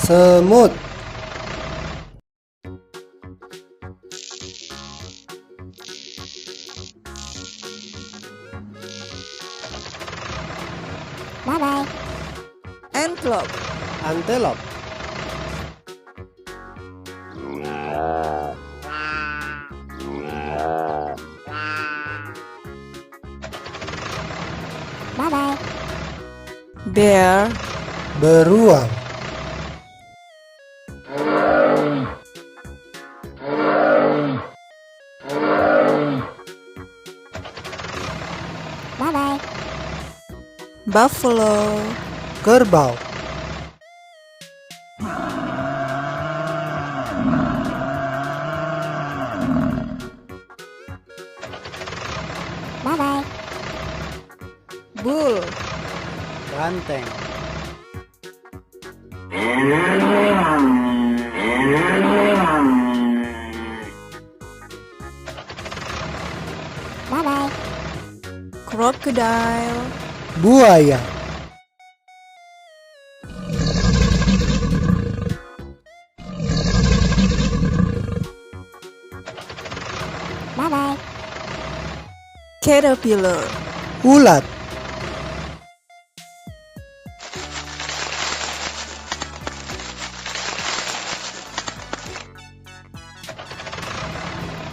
Semut. Bye-bye. Antelop. Antelop. Bye-bye. Bear. Beruang. Bye-bye. Buffalo. Kerbau. Bye-bye. Bull. Banteng. Bye-bye. Crocodile. Buaya. Bye-bye. Caterpillar. Ulat.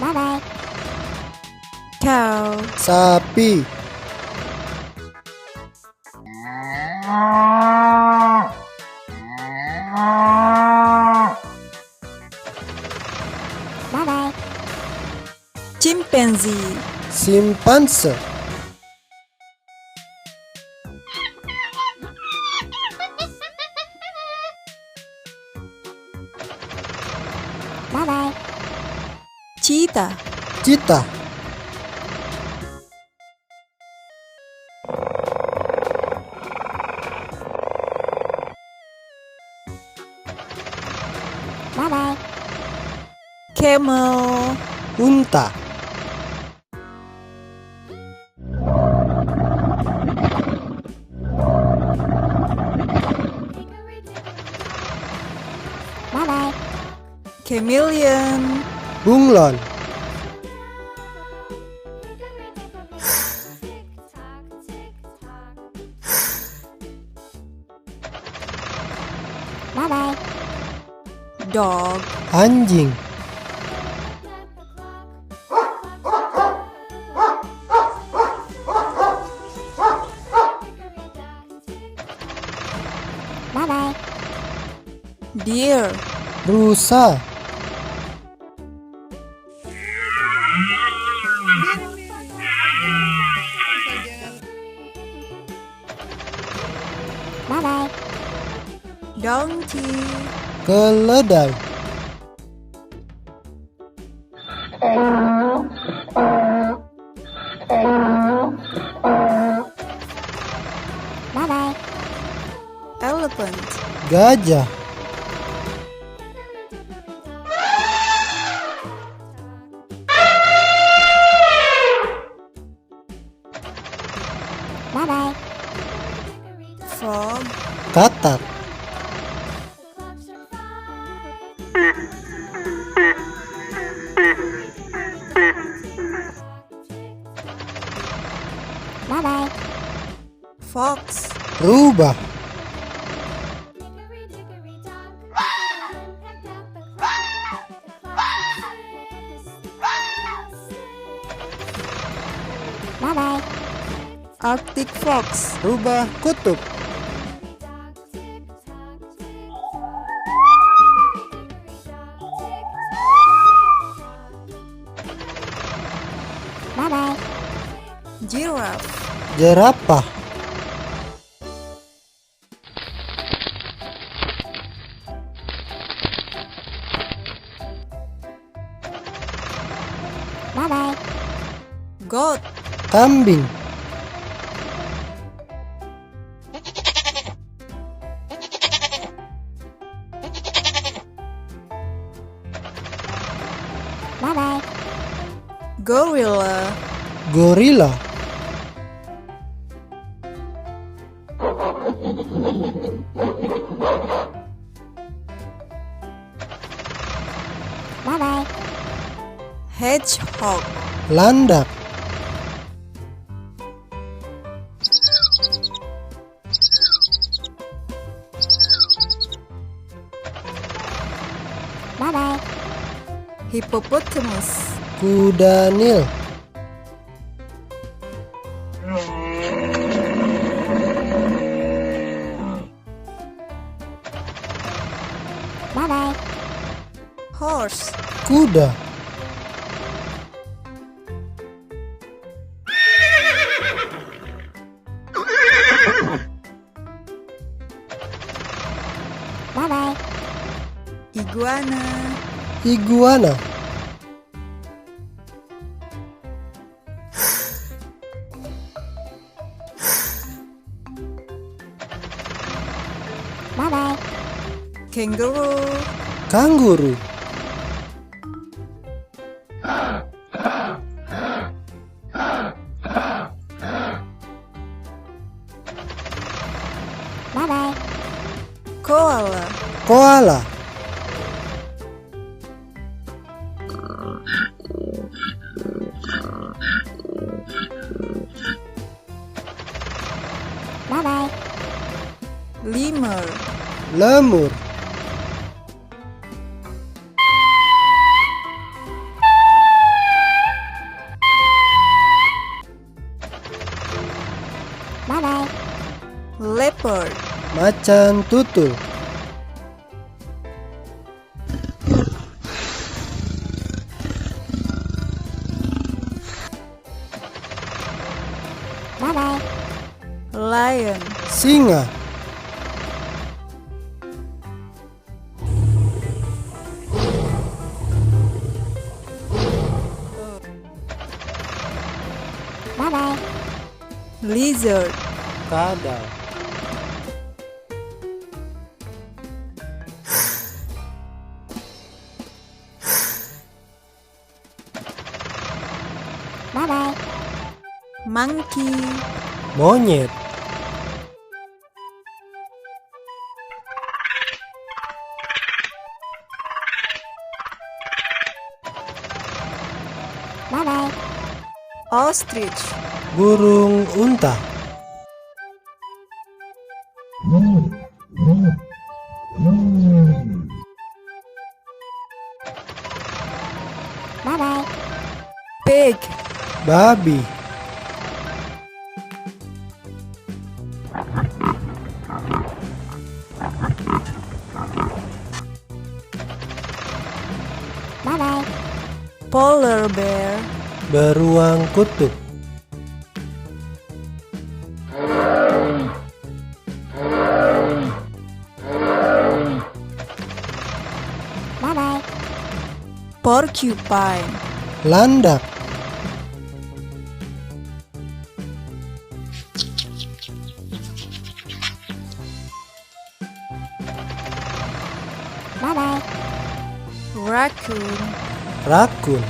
Bye-bye. Cow. Sapi. Bye-bye. Chimpanzee. Simpanse. Bye-bye. Cheetah. Cita. Bye-bye. Camel. Unta. Bye-bye. Chameleon. Bunglon. Bye-bye. Dog. Anjing. Bye-bye. Deer. Rusa. Bye-bye. Donkey. Keledai. Bye-bye. Elephant. Gajah. Bye-bye. Frog. Katak. Bye-bye. Fox. Rubah. Bye-bye. Arctic fox. Rubah kutub. Bye-bye. Giraffe. Jerapah. Bye-bye. Goat. Kambing. Bye-bye. Gorilla. Gorila. Bye-bye. Hedgehog. Landak. Bye-bye. Hippopotamus. Kudanil. Bye-bye. Horse. Kuda. Bye-bye. Iguana. Iguana. Bye-bye. Kangaroo. Kanguru. Bye-bye. Koala. Koala. Bye-bye. Lemur. Lemur. Bye-bye. Leopard. Macan tutul. Bye-bye. Lion. Singa. Bye-bye. Lizard. Kadal. Bye-bye. Monkey. Monyet. Bye-bye. Ostrich. Burung unta. Bye-bye. Pig. Babi. Bye-bye. Polar bear. Beruang kutub. Bye-bye. Porcupine. Landak. Bye-bye. Raccoon. Rakun.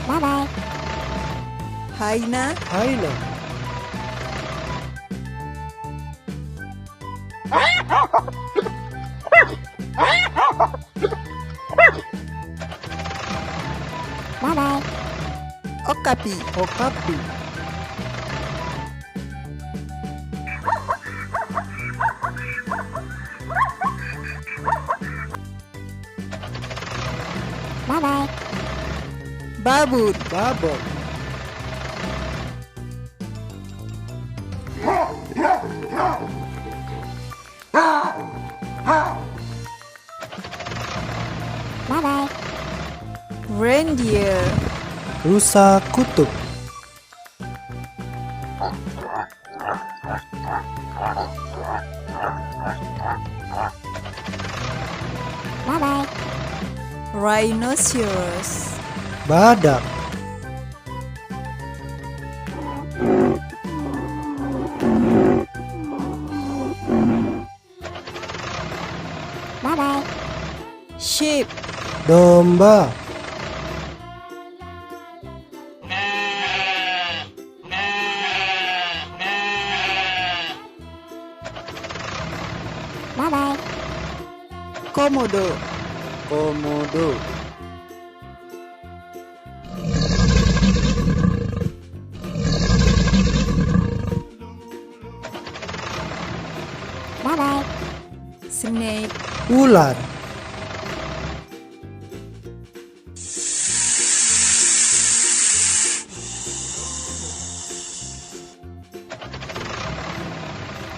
Bye-bye. Hyena. Hyena. Bye-bye. Okapi. Okapi. Bye-bye. Baboon. Babon. Bye-bye. Reindeer. Rusa kutub. Bye-bye. Rhinoceros. Badak. Bye-bye. Sheep. Domba. Komodo. Komodo. Bye-bye. Snake. Ular.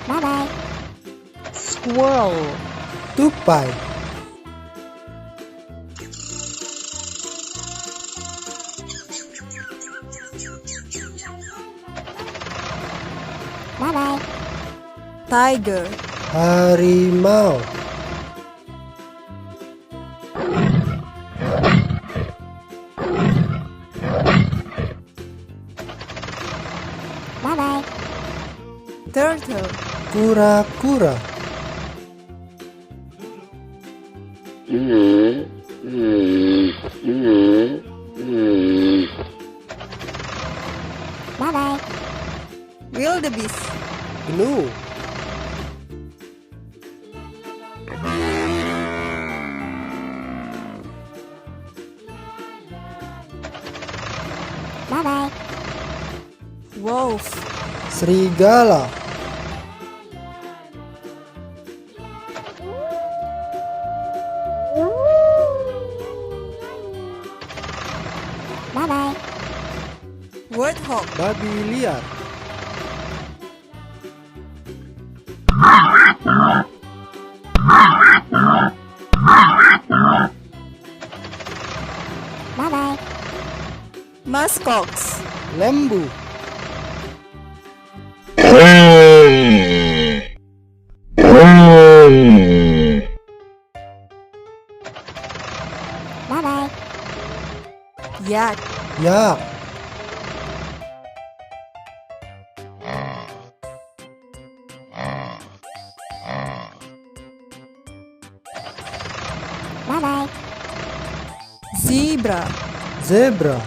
Bye-bye. Squirrel. Tupai. Bye-bye. Tiger. Harimau. Bye-bye. Turtle. Kura-kura. Bye-bye. Wildebeest. Gnu. Bye-bye. Wolf. Serigala. Bye-bye. Warthog. Babi liar. Bye-bye. Muskox. Lembu. Bye-bye. Yak. Yak. Bye-bye. Zebra. Zebra.